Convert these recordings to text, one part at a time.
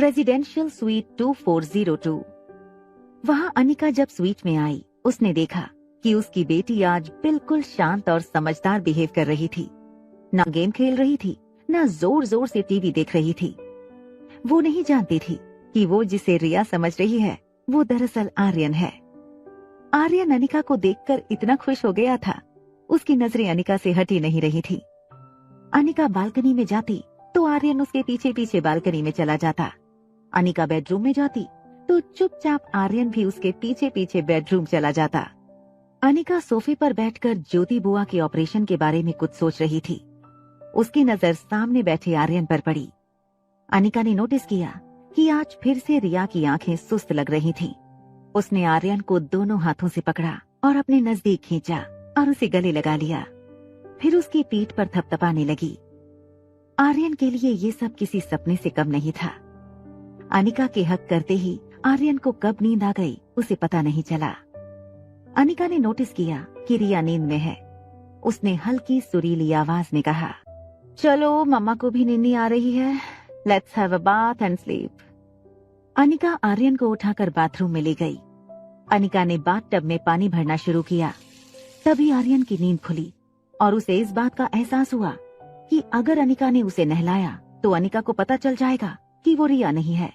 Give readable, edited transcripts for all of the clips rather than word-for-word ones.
Presidential suite 2402। वहां अनिका जब sweet में आई, उसने देखा कि उसकी बेटी आज बिल्कुल शांत और समझदार बिहेव कर रही थी। ना गेम खेल रही थी, ना जोर जोर से टीवी देख रही थी। वो नहीं जानती थी कि वो जिसे रिया समझ रही है वो दरअसल आर्यन है। आर्यन अनिका को देखकर इतना खुश हो गया था, उसकी नजरें अनिका से हटी नहीं रही थी। अनिका बालकनी में जाती तो आर्यन उसके पीछे पीछे बालकनी में चला जाता। अनिका बेडरूम में जाती तो चुपचाप आर्यन भी उसके पीछे पीछे बेडरूम चला जाता। अनिका सोफे पर बैठकर ज्योति बुआ के ऑपरेशन के बारे में कुछ सोच रही थी। उसकी नजर सामने बैठे आर्यन पर पड़ी। अनिका ने नोटिस किया कि आज फिर से रिया की आंखें सुस्त लग रही थीं। उसने आर्यन को दोनों हाथों से पकड़ा और अपने नजदीक खींचा और उसे गले लगा लिया। फिर उसकी पीठ पर थपथपाने लगी। आर्यन के लिए ये सब किसी सपने से कम नहीं था। अनिका के हक करते ही आर्यन को कब नींद आ गई उसे पता नहीं चला। अनिका ने नोटिस किया कि रिया नींद में है। उसने हल्की सुरीली आवाज में कहा, चलो मम्मा को भी नींद आ रही है, let's have a bath and sleep. Anika Aryan को उठाकर बाथरूम में ले गई। अनिका ने बाथटब में पानी भरना शुरू किया। तभी आर्यन की नींद खुली और उसे इस बात का एहसास हुआ कि अगर अनिका ने उसे नहलाया तो अनिका को पता चल जाएगा कि वो रिया नहीं है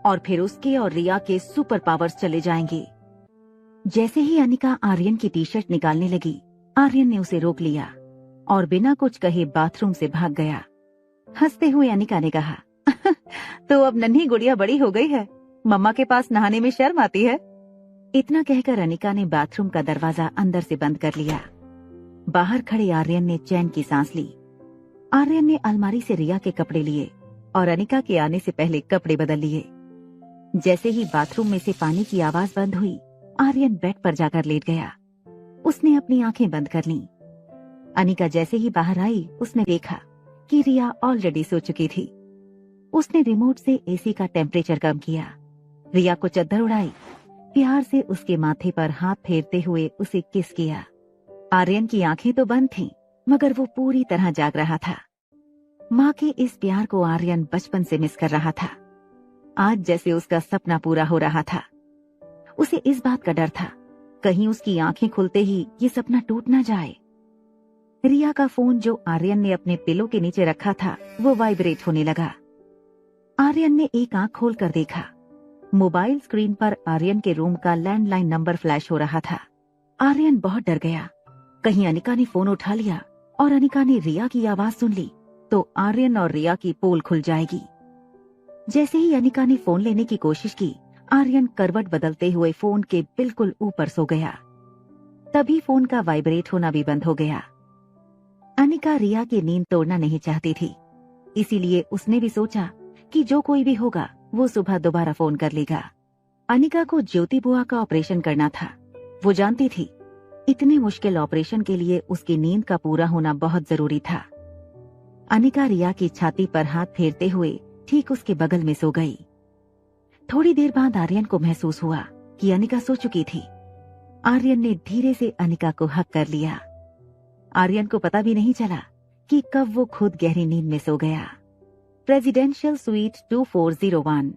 और फिर उसके और रिया के सुपर पावर्स चले जाएंगे। जैसे ही अनिका आर्यन की टी शर्ट निकालने लगी, आर्यन ने उसे रोक लिया और बिना कुछ कहे बाथरूम से भाग गया। हंसते हुए अनिका ने कहा, तो अब नन्ही गुड़िया बड़ी हो गई है, मम्मा के पास नहाने में शर्म आती है। इतना कहकर अनिका ने बाथरूम का दरवाजा अंदर से बंद कर लिया। बाहर खड़े आर्यन ने चैन की सांस ली। आर्यन ने अलमारी से रिया के कपड़े लिए और अनिका के आने से पहले कपड़े बदल लिए। जैसे ही बाथरूम में से पानी की आवाज बंद हुई, आर्यन बेड पर जाकर लेट गया। उसने अपनी आंखें बंद कर लीं। अनिका जैसे ही बाहर आई, उसने देखा कि रिया ऑलरेडी सो चुकी थी। उसने रिमोट से एसी का टेम्परेचर कम किया, रिया को चद्दर उड़ाई, प्यार से उसके माथे पर हाथ फेरते हुए उसे किस किया। आर्यन की आंखें तो बंद थीं, मगर वो पूरी तरह जाग रहा था। माँ के इस प्यार को आर्यन बचपन से मिस कर रहा था। आज जैसे उसका सपना पूरा हो रहा था। उसे इस बात का डर था, कहीं उसकी आंखें खुलते ही ये सपना टूट ना जाए। रिया का फोन जो आर्यन ने अपने पिलो के नीचे रखा था, वो वाइब्रेट होने लगा। आर्यन ने एक आंख खोलकर देखा। मोबाइल स्क्रीन पर आर्यन के रूम का लैंडलाइन नंबर फ्लैश हो रहा था। आर्यन बहुत डर गया, कहीं अनिका ने फोन उठा लिया और अनिका ने रिया की आवाज सुन ली तो आर्यन और रिया की पोल खुल जाएगी। जैसे ही अनिका ने फोन लेने की कोशिश की, आर्यन करवट बदलते हुए फोन के बिल्कुल ऊपर सो गया। तभी फोन का वाइब्रेट होना भी बंद हो गया। अनिका रिया की नींद तोड़ना नहीं चाहती थी, इसीलिए उसने भी सोचा कि जो कोई भी होगा वो सुबह दोबारा फोन कर लेगा। अनिका को ज्योति बुआ का ऑपरेशन करना था। वो जानती थी इतने मुश्किल ऑपरेशन के लिए उसकी नींद का पूरा होना बहुत जरूरी था। अनिका रिया की छाती पर हाथ फेरते हुए ठीक उसके बगल में सो गई। थोड़ी देर बाद आर्यन को महसूस हुआ कि अनिका सो चुकी थी। आर्यन ने धीरे से अनिका को हक कर लिया। आर्यन को पता भी नहीं चला कि कब वो खुद गहरी नींद में सो गया। Presidential suite 2401।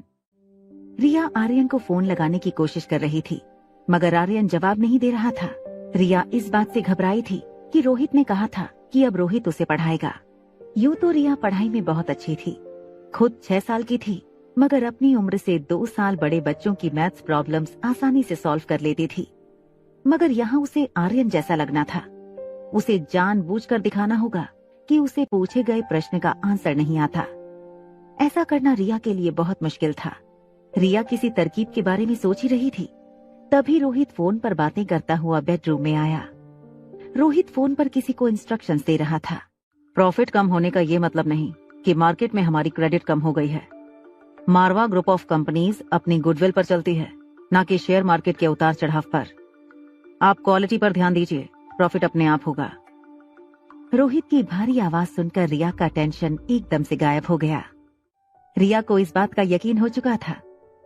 रिया आर्यन को फोन लगाने की कोशिश कर रही थी, मगर आर्यन जवाब नहीं दे रहा था। रिया इस बात से घबराई थी कि रोहित ने कहा था कि अब रोहित उसे पढ़ाएगा। यूं तो रिया पढ़ाई में बहुत अच्छी थी, खुद 6 साल की थी, मगर अपनी उम्र से 2 साल बड़े बच्चों की मैथ्स प्रॉब्लम्स आसानी से सॉल्व कर लेती थी। मगर यहाँ उसे आर्यन जैसा लगना था। उसे जानबूझकर दिखाना होगा कि उसे पूछे गए प्रश्न का आंसर नहीं आता। ऐसा करना रिया के लिए बहुत मुश्किल था। रिया किसी तरकीब के बारे में सोच ही रही थी, तभी रोहित फोन पर बातें करता हुआ बेडरूम में आया। रोहित फोन पर किसी को इंस्ट्रक्शंस दे रहा था। प्रॉफिट कम होने का ये मतलब नहीं कि मार्केट में हमारी क्रेडिट कम हो गई है। मारवा ग्रुप ऑफ कंपनीज अपनी गुडविल पर चलती है, न कि शेयर मार्केट के उतार चढ़ाव पर। आप क्वालिटी पर ध्यान दीजिए, प्रॉफिट अपने आप होगा। रोहित की भारी आवाज सुनकर रिया का टेंशन एकदम से गायब हो गया। रिया को इस बात का यकीन हो चुका था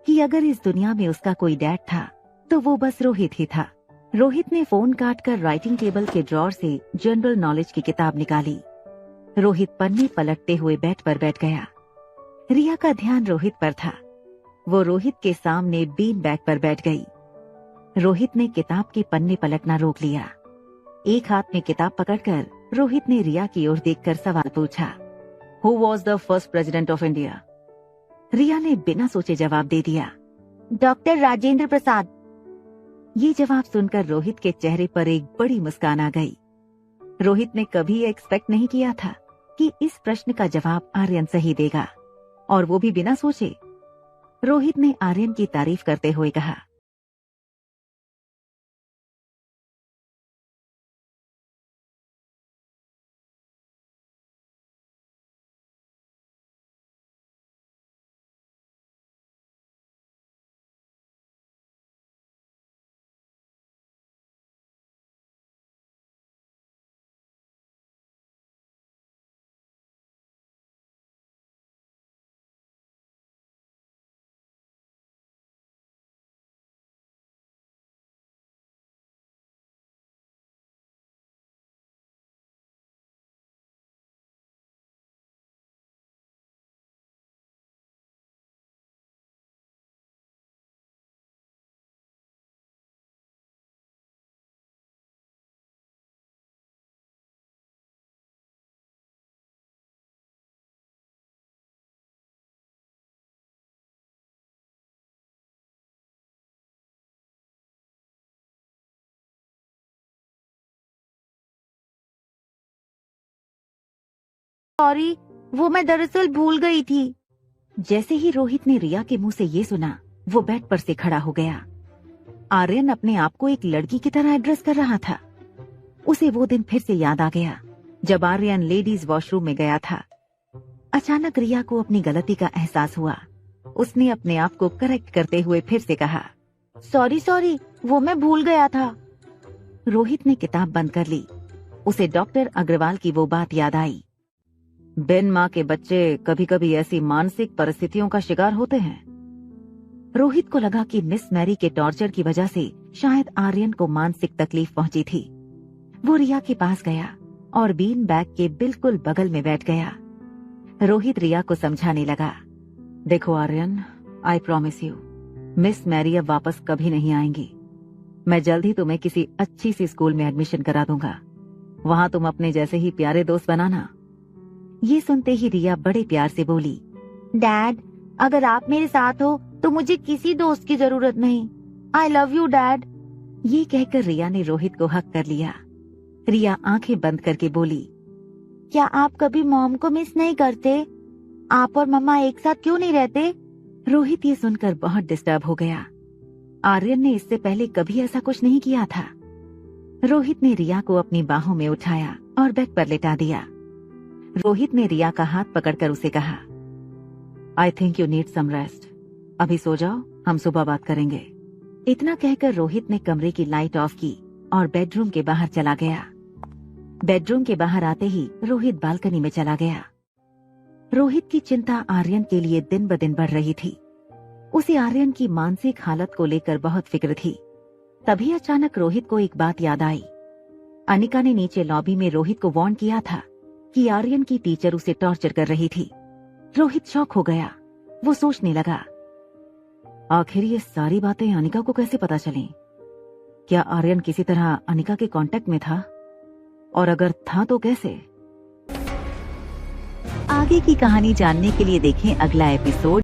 कि अगर इस दुनिया में उसका कोई डैड था तो वो बस रोहित ही था। रोहित ने फोन काटकर राइटिंग टेबल के ड्रॉर से जनरल नॉलेज की किताब निकाली। रोहित पन्ने पलटते हुए बेड पर बैठ गया। रिया का ध्यान रोहित पर था। वो रोहित के सामने बीन बैग पर बैठ गई। रोहित ने किताब के पन्ने पलटना रोक लिया। एक हाथ में किताब पकड़कर रोहित ने रिया की ओर देखकर सवाल पूछा, who was the first president of India? Riya ने बिना सोचे जवाब दे दिया, डॉक्टर राजेंद्र प्रसाद। ये जवाब सुनकर रोहित के चेहरे पर एक बड़ी मुस्कान आ गई। रोहित ने कभी एक्सपेक्ट नहीं किया था कि इस प्रश्न का जवाब आर्यन सही देगा, और वो भी बिना सोचे। रोहित ने आर्यन की तारीफ करते हुए कहा, सॉरी, वो मैं दरअसल भूल गई थी। जैसे ही रोहित ने रिया के मुंह से ये सुना, वो बेड पर से खड़ा हो गया। आर्यन अपने आप को एक लड़की की तरह एड्रेस कर रहा था। उसे वो दिन फिर से याद आ गया जब आर्यन लेडीज वॉशरूम में गया था। अचानक रिया को अपनी गलती का एहसास हुआ। उसने अपने आप को करेक्ट करते हुए फिर से कहा, सॉरी, वो मैं भूल गया था। रोहित ने किताब बंद कर ली। उसे डॉक्टर अग्रवाल की वो बात याद आई, बिन माँ के बच्चे कभी कभी ऐसी मानसिक परिस्थितियों का शिकार होते हैं। रोहित को लगा कि मिस मैरी के टॉर्चर की वजह से शायद आर्यन को मानसिक तकलीफ पहुंची थी। वो रिया के पास गया और बीन बैग के बिल्कुल बगल में बैठ गया। रोहित रिया को समझाने लगा, देखो Aryan, I promise you, miss Mary अब वापस कभी नहीं आएंगी। मैं जल्द ही तुम्हें किसी अच्छी सी स्कूल में एडमिशन करा दूंगा। वहां तुम अपने जैसे ही प्यारे दोस्त बनाना। ये सुनते ही रिया बड़े प्यार से बोली, डैड, अगर आप मेरे साथ हो तो मुझे किसी दोस्त की जरूरत नहीं। I love you dad. ये कहकर रिया ने रोहित को हक कर लिया। रिया आंखें बंद करके बोली, क्या आप कभी मॉम को मिस नहीं करते? आप और मम्मा एक साथ क्यों नहीं रहते? रोहित ये सुनकर बहुत डिस्टर्ब हो गया। आर्यन ने इससे पहले कभी ऐसा कुछ नहीं किया था। रोहित ने रिया को अपनी बाहों में उठाया और बेड पर लेटा दिया। रोहित ने रिया का हाथ पकड़कर उसे कहा, I think you need some rest. अभी सो जाओ, हम सुबह बात करेंगे। इतना कहकर रोहित ने कमरे की लाइट ऑफ की और बेडरूम के बाहर चला गया। बेडरूम के बाहर आते ही रोहित बालकनी में चला गया। रोहित की चिंता आर्यन के लिए दिन ब दिन बढ़ रही थी। उसे आर्यन की मानसिक हालत को लेकर बहुत फिक्र थी। तभी अचानक रोहित को एक बात याद आई। अनिका ने नीचे लॉबी में रोहित को वार्न किया था कि आर्यन की टीचर उसे टॉर्चर कर रही थी। रोहित शॉक हो गया। वो सोचने लगा, आखिर ये सारी बातें अनिका को कैसे पता चलीं? क्या आर्यन किसी तरह अनिका के कांटेक्ट में था? और अगर था तो कैसे? आगे की कहानी जानने के लिए देखें अगला एपिसोड।